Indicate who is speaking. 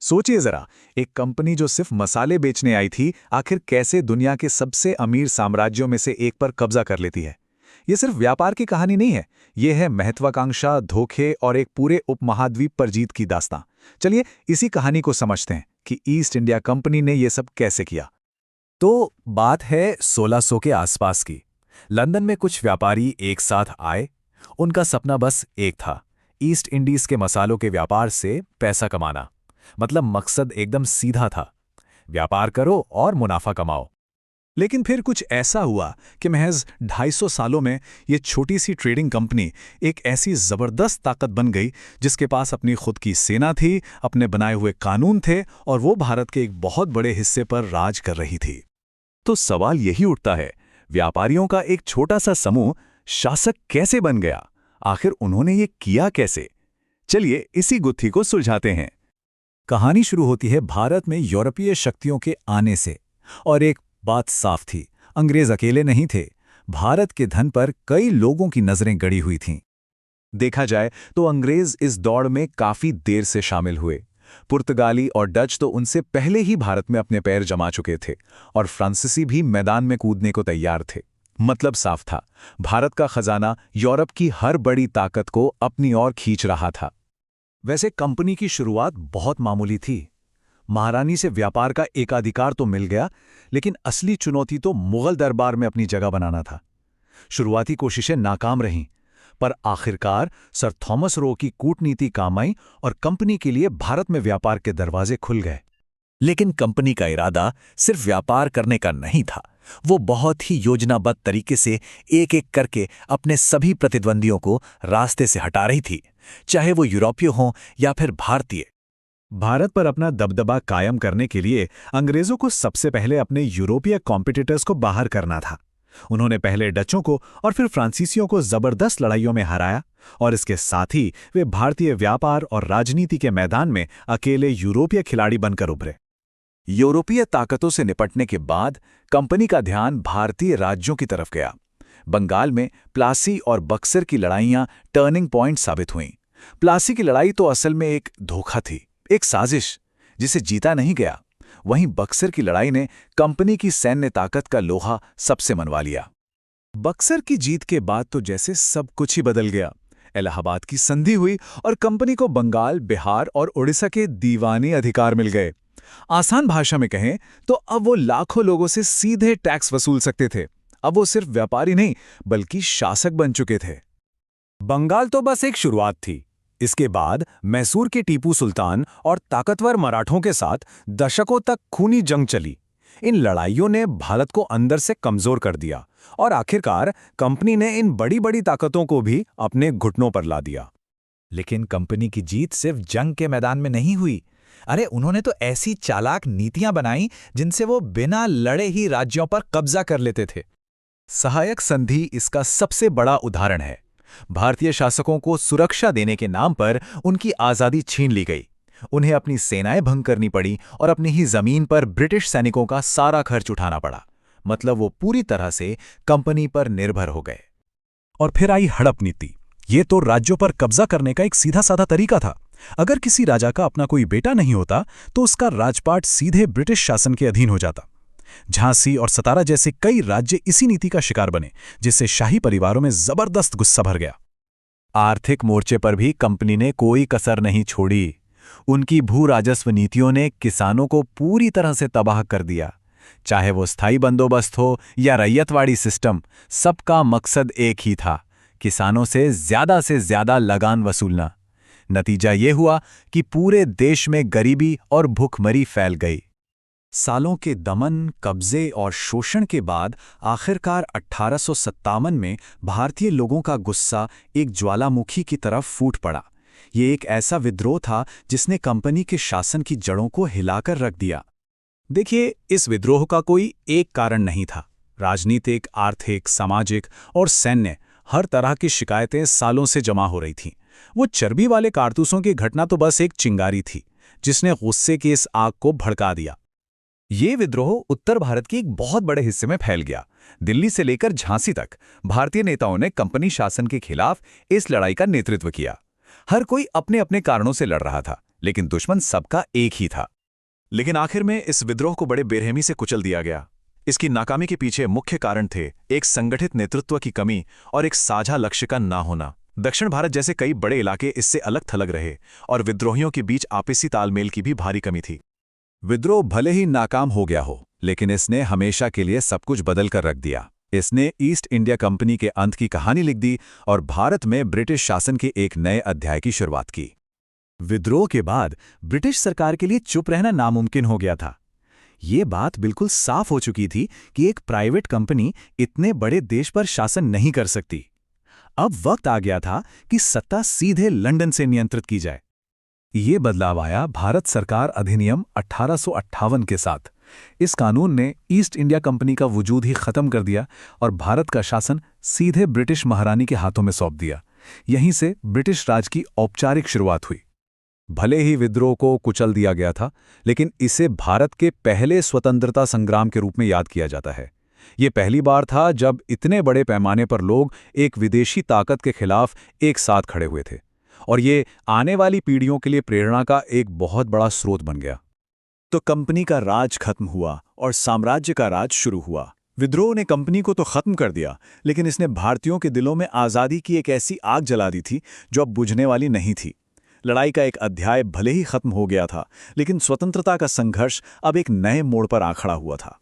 Speaker 1: सोचिए जरा, एक कंपनी जो सिर्फ मसाले बेचने आई थी, आखिर कैसे दुनिया के सबसे अमीर साम्राज्यों में से एक पर कब्जा कर लेती है। ये सिर्फ व्यापार की कहानी नहीं है, ये है महत्वाकांक्षा, धोखे और एक पूरे उपमहाद्वीप पर जीत की दास्तां। चलिए इसी कहानी को समझते हैं कि ईस्ट इंडिया कंपनी ने ये सब कैसे किया।
Speaker 2: तो बात है 1600 के आसपास की। लंदन में कुछ व्यापारी एक साथ आए। उनका सपना बस एक था, ईस्ट इंडीज के मसालों के व्यापार से पैसा कमाना। मतलब मकसद एकदम सीधा था, व्यापार करो और मुनाफा कमाओ।
Speaker 1: लेकिन फिर कुछ ऐसा हुआ कि महज 250 सालों में ये छोटी सी ट्रेडिंग कंपनी एक ऐसी जबरदस्त ताकत बन गई जिसके पास अपनी खुद की सेना थी, अपने बनाए हुए कानून थे और वो भारत के एक बहुत बड़े हिस्से पर राज कर रही थी।
Speaker 2: तो सवाल यही उठता है, व्यापारियों का एक छोटा सा समूह शासक कैसे बन गया? आखिर उन्होंने ये किया कैसे? चलिए इसी गुत्थी को सुलझाते हैं।
Speaker 1: कहानी शुरू होती है भारत में यूरोपीय शक्तियों के आने से। और एक बात साफ थी, अंग्रेज अकेले नहीं थे। भारत के धन पर कई लोगों की नजरें गड़ी हुई थीं।
Speaker 2: देखा जाए तो अंग्रेज इस दौड़ में काफी देर से शामिल हुए। पुर्तगाली और डच तो उनसे पहले ही भारत में अपने पैर जमा चुके थे और फ्रांसीसी भी मैदान में कूदने को तैयार थे। मतलब साफ था, भारत का खजाना यूरोप की हर बड़ी ताकत को अपनी ओर खींच रहा था।
Speaker 1: वैसे कंपनी की शुरुआत बहुत मामूली थी। महारानी से व्यापार का एकाधिकार तो मिल गया, लेकिन असली चुनौती तो मुगल दरबार में अपनी जगह बनाना था। शुरुआती कोशिशें नाकाम रहीं, पर आखिरकार सर थॉमस रो की कूटनीति काम आई और कंपनी के लिए भारत में व्यापार के दरवाजे खुल गए।
Speaker 2: लेकिन कंपनी का इरादा सिर्फ व्यापार करने का नहीं था। वो बहुत ही योजनाबद्ध तरीके से एक एक करके अपने सभी प्रतिद्वंदियों को रास्ते से हटा रही थी, चाहे वो यूरोपीय हों या फिर भारतीय।
Speaker 1: भारत पर अपना दबदबा कायम करने के लिए अंग्रेजों को सबसे पहले अपने यूरोपीय कॉम्पिटिटर्स को बाहर करना था। उन्होंने पहले डचों को और फिर फ्रांसीसियों को जबरदस्त लड़ाइयों में हराया और इसके साथ ही वे भारतीय व्यापार और राजनीति के मैदान में अकेले यूरोपीय खिलाड़ी बनकर उभरे।
Speaker 2: यूरोपीय ताकतों से निपटने के बाद कंपनी का ध्यान भारतीय राज्यों की तरफ गया। बंगाल में प्लासी और बक्सर की लड़ाइयां टर्निंग पॉइंट साबित हुईं। प्लासी की लड़ाई तो असल में एक धोखा थी, एक साजिश जिसे जीता नहीं गया। वहीं बक्सर की लड़ाई ने कंपनी की सैन्य ताकत का लोहा सबसे मनवा लिया।
Speaker 1: बक्सर की जीत के बाद तो जैसे सब कुछ ही बदल गया। इलाहाबाद की संधि हुई और कंपनी को बंगाल, बिहार और उड़ीसा के दीवानी अधिकार मिल गए। आसान भाषा में कहें तो अब वो लाखों लोगों से सीधे टैक्स वसूल सकते थे। अब वो सिर्फ व्यापारी नहीं बल्कि शासक बन चुके थे।
Speaker 2: बंगाल तो बस एक शुरुआत थी। इसके बाद मैसूर के टीपू सुल्तान और ताकतवर मराठों के साथ दशकों तक खूनी जंग चली। इन लड़ाइयों ने भारत को अंदर से कमजोर कर दिया और आखिरकार कंपनी ने इन बड़ी बड़ी ताकतों को भी अपने घुटनों पर ला दिया।
Speaker 1: लेकिन कंपनी की जीत सिर्फ जंग के मैदान में नहीं हुई। अरे उन्होंने तो ऐसी चालाक नीतियां बनाई जिनसे वो बिना लड़े ही राज्यों पर कब्जा कर लेते थे।
Speaker 2: सहायक संधि इसका सबसे बड़ा उदाहरण है। भारतीय शासकों को सुरक्षा देने के नाम पर उनकी आज़ादी छीन ली गई। उन्हें अपनी सेनाएं भंग करनी पड़ी और अपनी ही जमीन पर ब्रिटिश सैनिकों का सारा खर्च उठाना पड़ा। मतलब वो पूरी तरह से कंपनी पर निर्भर हो गए।
Speaker 1: और फिर आई हड़प नीति। ये तो राज्यों पर कब्जा करने का एक सीधा साधा तरीका था। अगर किसी राजा का अपना कोई बेटा नहीं होता तो उसका राजपाट सीधे ब्रिटिश शासन के अधीन हो जाता। झांसी और सतारा जैसे कई राज्य इसी नीति का शिकार बने, जिससे शाही परिवारों में जबरदस्त गुस्सा भर गया।
Speaker 2: आर्थिक मोर्चे पर भी कंपनी ने कोई कसर नहीं छोड़ी। उनकी भू राजस्व नीतियों ने किसानों को पूरी तरह से तबाह कर दिया। चाहे वो स्थायी बंदोबस्त हो या रैयतवाड़ी सिस्टम, सबका मकसद एक ही था, किसानों से ज्यादा लगान वसूलना। नतीजा ये हुआ कि पूरे देश में गरीबी और भूखमरी फैल गई।
Speaker 1: सालों के दमन, कब्जे और शोषण के बाद आखिरकार 1857 में भारतीय लोगों का गुस्सा एक ज्वालामुखी की तरफ फूट पड़ा। ये एक ऐसा विद्रोह था जिसने कंपनी के शासन की जड़ों को हिलाकर रख दिया। देखिए, इस विद्रोह का कोई एक कारण नहीं था। राजनीतिक, आर्थिक, सामाजिक और सैन्य हर तरह की शिकायतें सालों से जमा हो रही थीं। वो चर्बी वाले कारतूसों की घटना तो बस एक चिंगारी थी जिसने गुस्से की इस आग को भड़का दिया।
Speaker 2: ये विद्रोह उत्तर भारत के एक बहुत बड़े हिस्से में फैल गया। दिल्ली से लेकर झांसी तक भारतीय नेताओं ने कंपनी शासन के खिलाफ इस लड़ाई का नेतृत्व किया। हर कोई अपने अपने कारणों से लड़ रहा था, लेकिन दुश्मन सबका एक ही था।
Speaker 1: लेकिन आखिर में इस विद्रोह को बड़े बेरहमी से कुचल दिया गया। इसकी नाकामी के पीछे मुख्य कारण थे एक संगठित नेतृत्व की कमी और एक साझा लक्ष्य का ना होना। दक्षिण भारत जैसे कई बड़े इलाके इससे अलग थलग रहे और विद्रोहियों के बीच आपसी तालमेल की भी भारी कमी थी।
Speaker 2: विद्रोह भले ही नाकाम हो गया हो, लेकिन इसने हमेशा के लिए सब कुछ बदल कर रख दिया। इसने ईस्ट इंडिया कंपनी के अंत की कहानी लिख दी और भारत में ब्रिटिश शासन के एक नए अध्याय की शुरुआत की। विद्रोह के बाद ब्रिटिश सरकार के लिए चुप रहना नामुमकिन हो गया था। ये बात बिल्कुल साफ हो चुकी थी कि एक प्राइवेट कंपनी इतने बड़े देश पर शासन नहीं कर सकती। अब वक्त आ गया था कि सत्ता सीधे लंदन से नियंत्रित की जाए। ये बदलाव आया भारत सरकार अधिनियम 1858 के साथ। इस कानून ने ईस्ट इंडिया कंपनी का वजूद ही खत्म कर दिया और भारत का शासन सीधे ब्रिटिश महारानी के हाथों में सौंप दिया। यहीं से ब्रिटिश राज की औपचारिक शुरुआत हुई। भले ही विद्रोह को कुचल दिया गया था, लेकिन इसे भारत के पहले स्वतंत्रता संग्राम के रूप में याद किया जाता है। ये पहली बार था जब इतने बड़े पैमाने पर लोग एक विदेशी ताकत के खिलाफ एक साथ खड़े हुए थे, और ये आने वाली पीढ़ियों के लिए प्रेरणा का एक बहुत बड़ा स्रोत बन गया। तो कंपनी का राज खत्म हुआ और साम्राज्य का राज शुरू हुआ। विद्रोह ने कंपनी को तो खत्म कर दिया, लेकिन इसने भारतीयों के दिलों में आज़ादी की एक ऐसी आग जला दी थी जो अब बुझने वाली नहीं थी। लड़ाई का एक अध्याय भले ही खत्म हो गया था, लेकिन स्वतंत्रता का संघर्ष अब एक नए मोड़ पर आ खड़ा हुआ था।